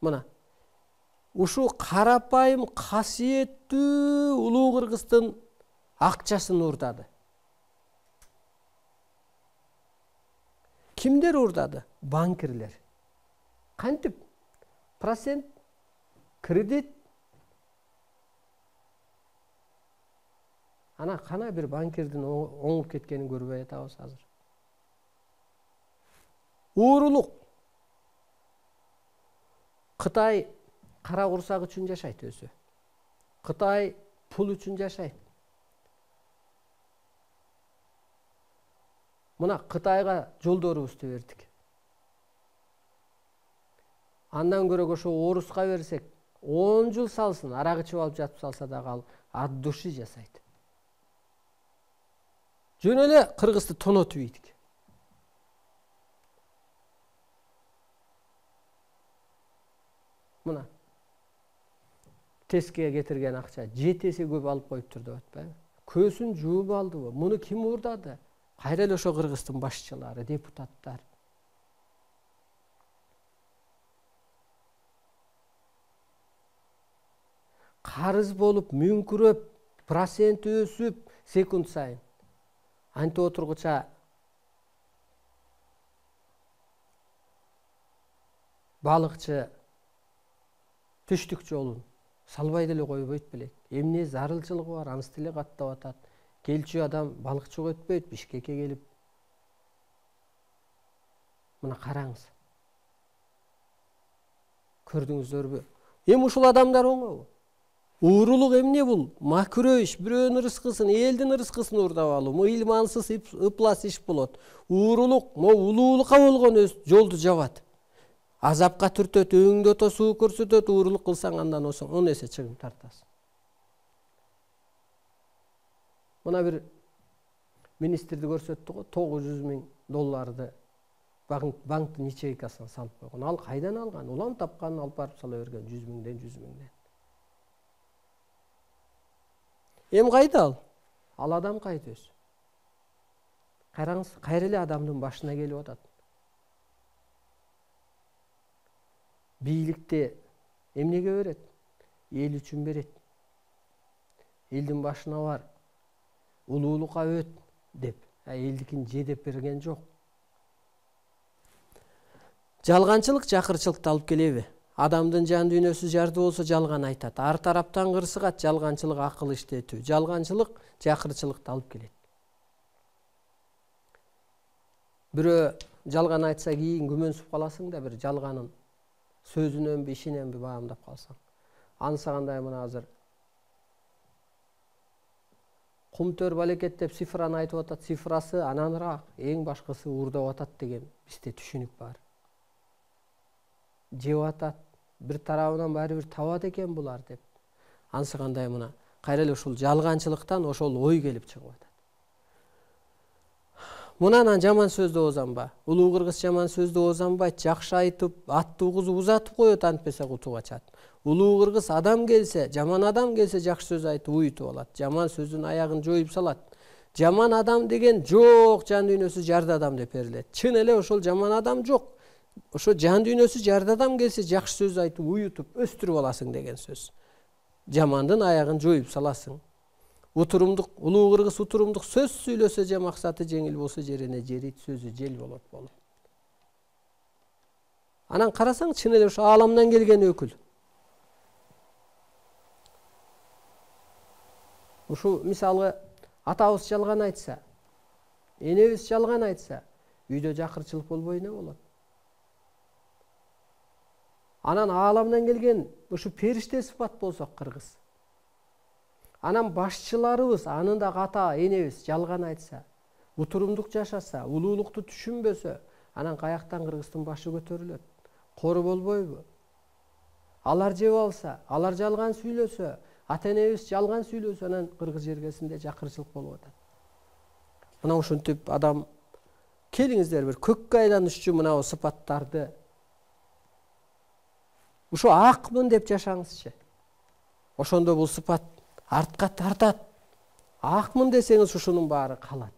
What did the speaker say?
Мына ушу карапайым касиеттүү улуу кыргыздын акчасын уурдады. Кимдер уурдады? Банкирлер. Кантип? Процент, кредит. Ана кана бир банкирдин оңуп кеткенин көрбөй атабыз азыр. Уурулук. Кытай кара курсак үчүн жашайт өзү. Кытай пул үчүн жашайт. Мына Кытайга жолдорубузду бердик. Андан көрө ошо оруска берсек, 10 жыл салсын, арак ичип алып жатып салса дагы ал от души жасайт. Жөн эле кыргызды тонотуп ийдик. Мына тескеге кетирген акча 7 эсе көп алып коюптур деп атпайбы? Көзүн жууп алдыбы? Муну ким уурдады? Кайра эле ошо кыргыздын башчылары, депутаттар. Карыз болуп, мүңкүрөп, процент өсүп, секунд сайын. Антип отургуча балыкчы түштүк жолун салбай деле койбойт белек. Эмне зарылчылыгы бар, анысы деле каттап атат. Келчү адам балыкчы өтпөйт, Бишкекке келип. Мына караңыз. Көрдүңүздөрбү? Эми ушул адамдар оңобу? Уурулук эмне бул? Макрө иш, бирөөнүн ырыскысын, элдин ырыскысын уурдап алуу, ыйлмансыз ыплас иш болот. Уурулук, улуулукка болгон жолду жабат. Азапка түртөт, өңдө ото суу көрсөтөт, уурулук кылсаң андан 10 эсе чыгым тартасың. Мына бир министрди көрсөттү го, $900,000 банктын ячейкасына салып койгон. Ал кайдан алган? Улам тапканын алып барып сала берген 100,000. Эми кайда ал? Ал адам кайда өзү? Караңыз, кайра эле адамдын башына келип атат. Бийликти эмнеге берет? Эл үчүн берет. Элдин башына бар. Улуулукка өт деп, элдикин же деп берген жок. Жалганчылык жакырчылыкты алып келеби? Адамдын жан дүйнөсү жарды болсо жалган айтат. Ар тараптан кырсыгат, жалганчылык акыл иштетүү. Жалганчылык жакырчылыкты алып келет. Бирөө жалган айтса кийин күмөнсүп каласың да, бир жалганын сөзүнөнбү, ишиненби баамдап калсаң. Анысы кандай мына азыр кумтөр балекет деп цифраны айтып атат. Цифрасы ананраак, эң башкысы уурдап атат деген бизде түшүнүк бар. Жеп атат, бир тарабынан баары бир табат экен булар деп. Анысы кандай мына кайра эле ушул жалганчылыктан ошол ой келип чыгып атат. Мунан жаман сөздү озанба. Улуу кыргыз жаман сөздү озанбайт, жакшы айтып, атты угузуп узатып коет, антпесе кутуп ачат. Улуу кыргыз адам келсе, жаман адам келсе жакшы сөз айтып уютуп алат. Жаман сөздүн аягын жоюп салат. Жаман адам деген жок, жан дүйнөсү жарды адам деп берилет. Чын эле ошол жаман адам жок. Ошо жан дүйнөсү жарды адам келсе жакшы сөз айтып уютуп өстүрүп аласың деген сөз. Жамандын аягын жоюп саласың. Утурумдук, улуу кыргыз утурумдук сөз сүйлөсө же максаты жеңил болсо жерине жерит, сөзү жел болот болот. Анан карасаң чын эле ошо ааламдан келген өкүл. Ушу мисалы атабыз жалган айтса, энебиз жалган айтса, үйдө жакырчылык болбой эмне болот? Анан ааламдан келген ушу периште сыпат болсок кыргыз. Анан башчыларыбыз, анында ата энебиз жалган айтса, утурумдук жашаса, улуулукту түшүнбөсө, анан каяктан кыргыздын башы көтөрүлөт? Кору болбойбу? Алар жеп алса, алар жалган сүйлөсө, ата энебиз жалган сүйлөсө, анан кыргыз жергесинде жакырчылык болуп атат. Мына ушинтип адам келиңиздер бир көккө айланышчу мына сыпаттарды ушу акмын деп жашаңызчы. Ошондо бул сыпат артка тартат. Акмын десеңиз ушунун баары калат.